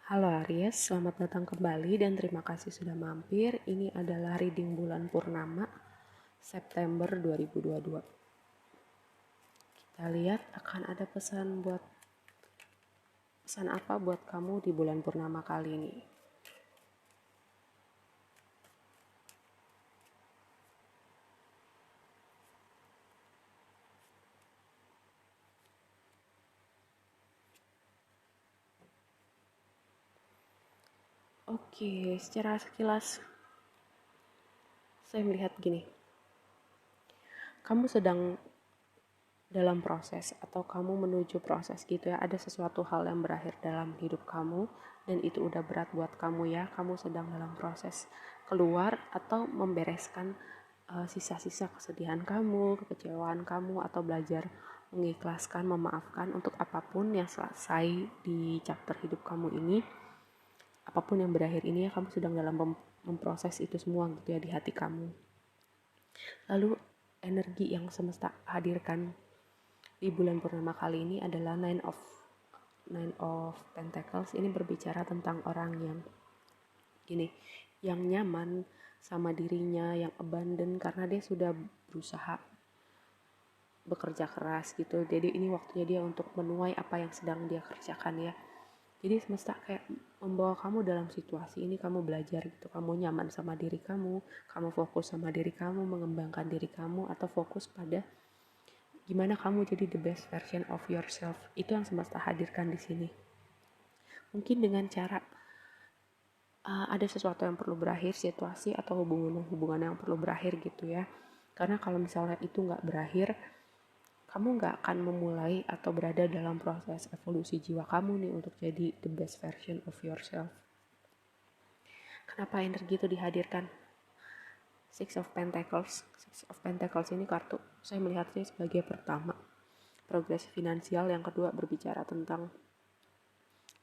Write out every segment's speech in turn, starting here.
Halo Aries, selamat datang kembali dan terima kasih sudah mampir. Ini adalah reading bulan purnama September 2022. Kita lihat akan ada pesan apa buat kamu di bulan purnama kali ini. Oke, secara sekilas saya melihat gini. Kamu sedang dalam proses atau kamu menuju proses gitu ya, ada sesuatu hal yang berakhir dalam hidup kamu dan itu udah berat buat kamu ya, kamu sedang dalam proses keluar atau membereskan sisa-sisa kesedihan kamu, kekecewaan kamu, atau belajar mengikhlaskan, memaafkan untuk apapun yang selesai di chapter hidup kamu ini, apapun yang berakhir ini ya, kamu sedang dalam memproses itu semua gitu ya di hati kamu. Lalu energi yang semesta hadirkan di bulan purnama kali ini adalah Nine of Pentacles. Ini berbicara tentang orang yang nyaman sama dirinya, yang abandon karena dia sudah berusaha bekerja keras gitu. Jadi ini waktunya dia untuk menuai apa yang sedang dia kerjakan ya. Jadi semesta kayak membawa kamu dalam situasi ini, kamu belajar gitu, kamu nyaman sama diri kamu fokus sama diri kamu, mengembangkan diri kamu, atau fokus pada gimana kamu jadi the best version of yourself. Itu yang semesta hadirkan di sini. Mungkin dengan cara ada sesuatu yang perlu berakhir, situasi atau hubungan yang perlu berakhir gitu ya. Karena kalau misalnya itu nggak berakhir, kamu nggak akan memulai atau berada dalam proses evolusi jiwa kamu nih untuk jadi the best version of yourself. Kenapa energi itu dihadirkan? Six of Pentacles. Six of Pentacles ini kartu, saya melihatnya sebagai pertama, progres finansial. Yang kedua berbicara tentang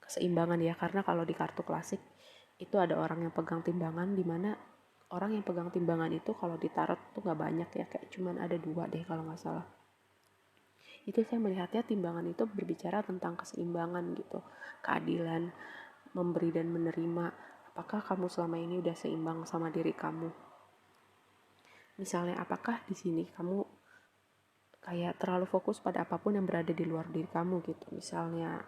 keseimbangan ya, karena kalau di kartu klasik itu ada orang yang pegang timbangan, dimana orang yang pegang timbangan itu kalau ditarot tuh nggak banyak ya, kayak cuman ada 2 deh kalau nggak salah. Itu saya melihatnya timbangan itu berbicara tentang keseimbangan gitu, keadilan, memberi dan menerima. Apakah kamu selama ini udah seimbang sama diri kamu? Misalnya apakah di sini kamu kayak terlalu fokus pada apapun yang berada di luar diri kamu gitu, misalnya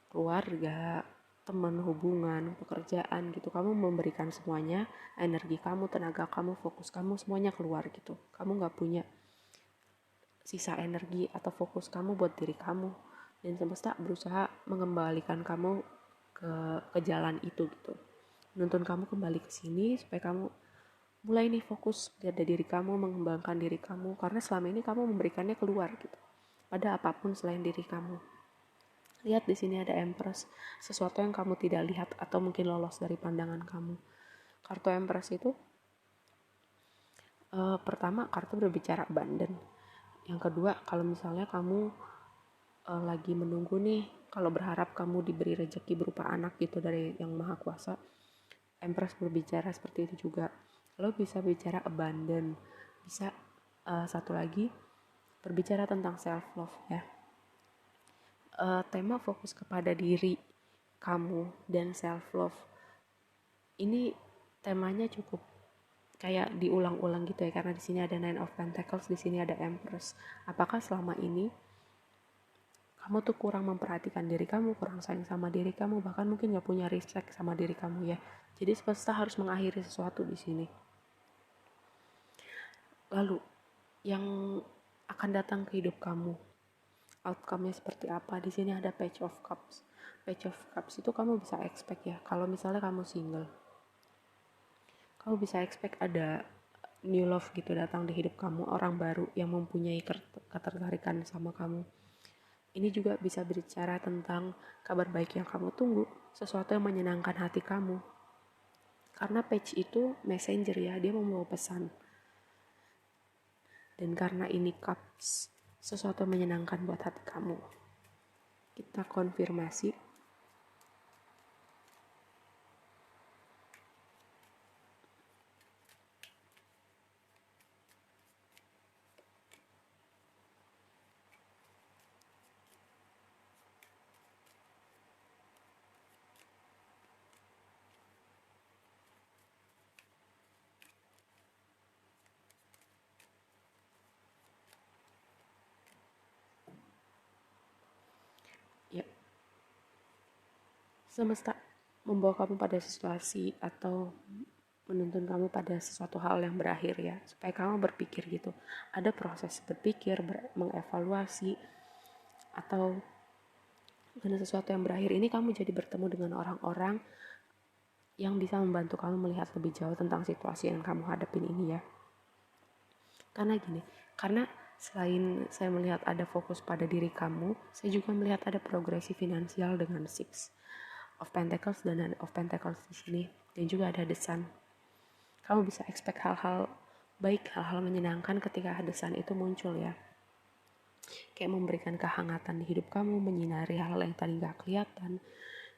keluarga, teman, hubungan, pekerjaan gitu. Kamu memberikan semuanya, energi kamu, tenaga kamu, fokus kamu, semuanya keluar gitu. Kamu gak punya sisa energi atau fokus kamu buat diri kamu. Dan semesta berusaha mengembalikan kamu ke jalan itu gitu. Menuntun kamu kembali ke sini supaya kamu mulai nih fokus pada diri kamu, mengembangkan diri kamu. Karena selama ini kamu memberikannya keluar gitu, pada apapun selain diri kamu. Lihat di sini ada Empress, sesuatu yang kamu tidak lihat atau mungkin lolos dari pandangan kamu. Kartu Empress itu pertama kartu berbicara abundant. Yang kedua, kalau misalnya kamu lagi menunggu nih, kalau berharap kamu diberi rezeki berupa anak gitu dari Yang Maha Kuasa, Empress berbicara seperti itu juga. Lalu bisa bicara abundant, bisa satu lagi berbicara tentang self love ya. Tema fokus kepada diri kamu dan self love ini temanya cukup kayak diulang-ulang gitu ya, karena di sini ada Nine of Pentacles, di sini ada Empress. Apakah selama ini kamu tuh kurang memperhatikan diri kamu, kurang sayang sama diri kamu, bahkan mungkin gak punya respect sama diri kamu ya. Jadi semesta harus mengakhiri sesuatu di sini. Lalu yang akan datang ke hidup kamu, outcome-nya seperti apa? Di sini ada Page of Cups. Page of Cups itu kamu bisa expect ya, kalau misalnya kamu single, kamu bisa expect ada new love gitu datang di hidup kamu, orang baru yang mempunyai ketertarikan sama kamu. Ini juga bisa berbicara tentang kabar baik yang kamu tunggu, sesuatu yang menyenangkan hati kamu. Karena page itu messenger ya, dia membawa pesan. Dan karena ini cups, sesuatu yang menyenangkan buat hati kamu. Kita konfirmasi. semesta membawa kamu pada situasi atau menuntun kamu pada sesuatu hal yang berakhir ya, supaya kamu berpikir gitu, ada proses berpikir, mengevaluasi, atau dengan sesuatu yang berakhir ini kamu jadi bertemu dengan orang-orang yang bisa membantu kamu melihat lebih jauh tentang situasi yang kamu hadapin ini ya. Karena gini, karena selain saya melihat ada fokus pada diri kamu, saya juga melihat ada progresi finansial dengan Six of Pentacles dan Nine of Pentacles di sini, dan juga ada The Sun. Kamu bisa expect hal-hal baik, hal-hal menyenangkan ketika The Sun itu muncul ya. Kayak memberikan kehangatan di hidup kamu, menyinari hal yang tadi gak kelihatan,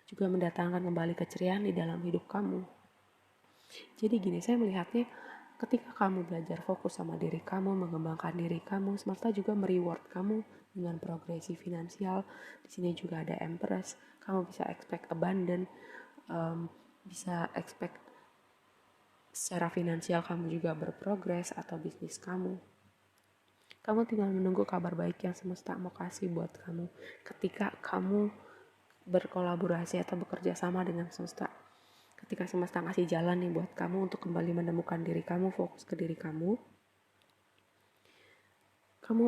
juga mendatangkan kembali keceriaan di dalam hidup kamu. Jadi gini, saya melihatnya ketika kamu belajar fokus sama diri kamu, mengembangkan diri kamu, semesta juga mereward kamu dengan progresi finansial. Di sini juga ada Empress, kamu bisa expect abundant, bisa expect secara finansial kamu juga berprogres atau bisnis kamu. Kamu tinggal menunggu kabar baik yang semesta mau kasih buat kamu ketika kamu berkolaborasi atau bekerja sama dengan semesta. Ketika semesta ngasih jalan nih buat kamu untuk kembali menemukan diri kamu, fokus ke diri kamu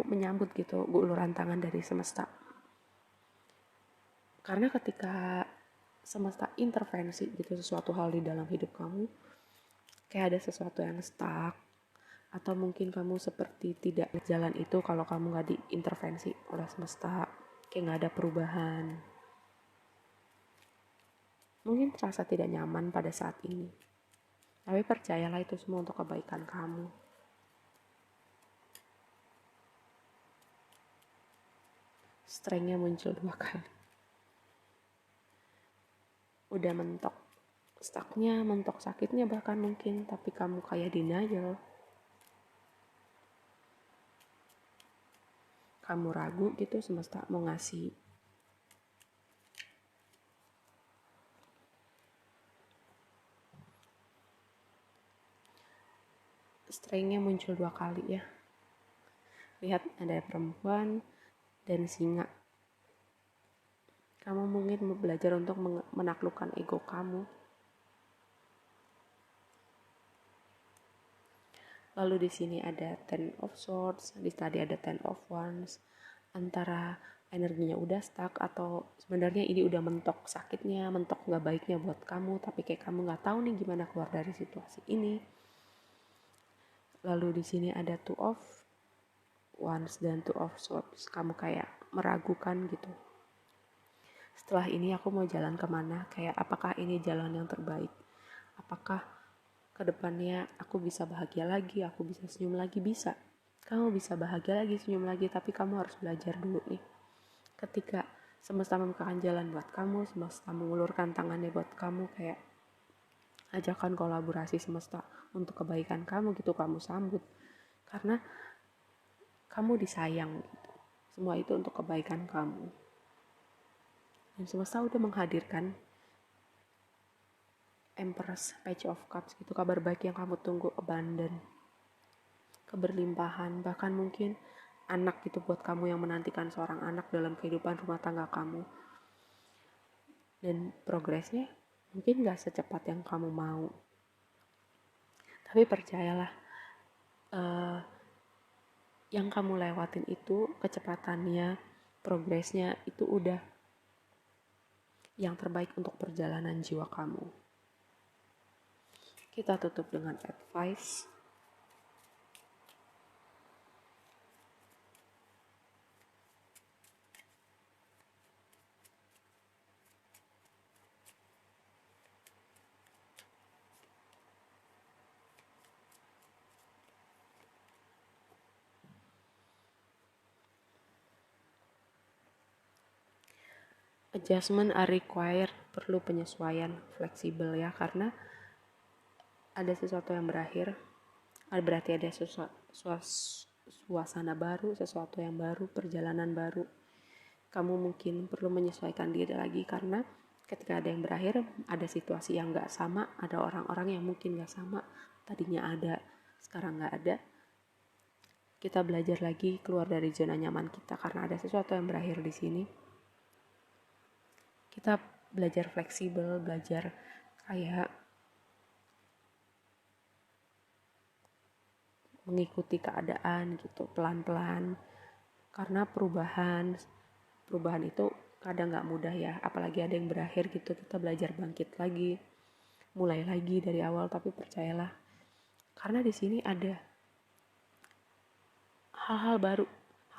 menyambut gitu uluran tangan dari semesta. Karena ketika semesta intervensi gitu sesuatu hal di dalam hidup kamu, kayak ada sesuatu yang stuck, atau mungkin kamu seperti tidak jalan itu kalau kamu gak diintervensi oleh semesta, kayak gak ada perubahan. Mungkin terasa tidak nyaman pada saat ini, tapi percayalah itu semua untuk kebaikan kamu. Strength-nya muncul 2 kali. Udah mentok stucknya, mentok sakitnya bahkan mungkin, tapi kamu kayak denial. Kamu ragu gitu semesta mau ngasih. Strength-nya muncul 2 kali ya. Lihat ada perempuan dan singa. Kamu mungkin belajar untuk menaklukkan ego kamu. Lalu di sini ada Ten of Swords, di tadi ada Ten of Wands. Antara energinya udah stuck atau sebenarnya ini udah mentok sakitnya, mentok gak baiknya buat kamu, tapi kayak kamu gak tahu nih gimana keluar dari situasi ini. Lalu di sini ada Two of Wands dan Two of Swords. Kamu kayak meragukan gitu. Setelah ini aku mau jalan kemana? Kayak apakah ini jalan yang terbaik? Apakah kedepannya aku bisa bahagia lagi? Aku bisa senyum lagi? Bisa. Kamu bisa bahagia lagi, senyum lagi, tapi kamu harus belajar dulu nih. Ketika semesta membukakan jalan buat kamu, semesta mengulurkan tangannya buat kamu, kayak ajakan kolaborasi semesta untuk kebaikan kamu gitu, kamu sambut. Karena kamu disayang gitu. Semua itu untuk kebaikan kamu. Dan semesta udah menghadirkan Empress, Page of Cups gitu, kabar baik yang kamu tunggu, abundant, keberlimpahan, bahkan mungkin anak gitu buat kamu yang menantikan seorang anak dalam kehidupan rumah tangga kamu. Dan progresnya mungkin gak secepat yang kamu mau, tapi percayalah, yang kamu lewatin itu kecepatannya, progresnya itu udah yang terbaik untuk perjalanan jiwa kamu. Kita tutup dengan advice. Adjustment are required, perlu penyesuaian, fleksibel ya, karena ada sesuatu yang berakhir, berarti ada suasana baru, sesuatu yang baru, perjalanan baru. Kamu mungkin perlu menyesuaikan diri lagi, karena ketika ada yang berakhir, ada situasi yang gak sama, ada orang-orang yang mungkin gak sama, tadinya ada, sekarang gak ada. Kita belajar lagi keluar dari zona nyaman kita, karena ada sesuatu yang berakhir di sini. Kita belajar fleksibel, belajar kayak mengikuti keadaan gitu pelan-pelan, karena perubahan itu kadang nggak mudah ya, apalagi ada yang berakhir gitu, kita belajar bangkit lagi, mulai lagi dari awal. Tapi percayalah, karena di sini ada hal-hal baru,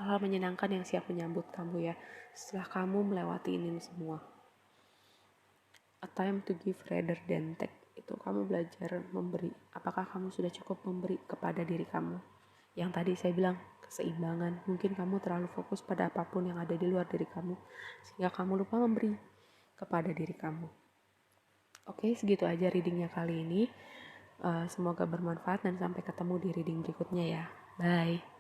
hal-hal menyenangkan yang siap menyambut kamu ya, setelah kamu melewati ini semua. A time to give rather than take, itu kamu belajar memberi. Apakah kamu sudah cukup memberi kepada diri kamu? Yang tadi saya bilang, keseimbangan. Mungkin kamu terlalu fokus pada apapun yang ada di luar diri kamu, sehingga kamu lupa memberi kepada diri kamu. Oke, segitu aja readingnya kali ini. Semoga bermanfaat dan sampai ketemu di reading berikutnya ya. Bye.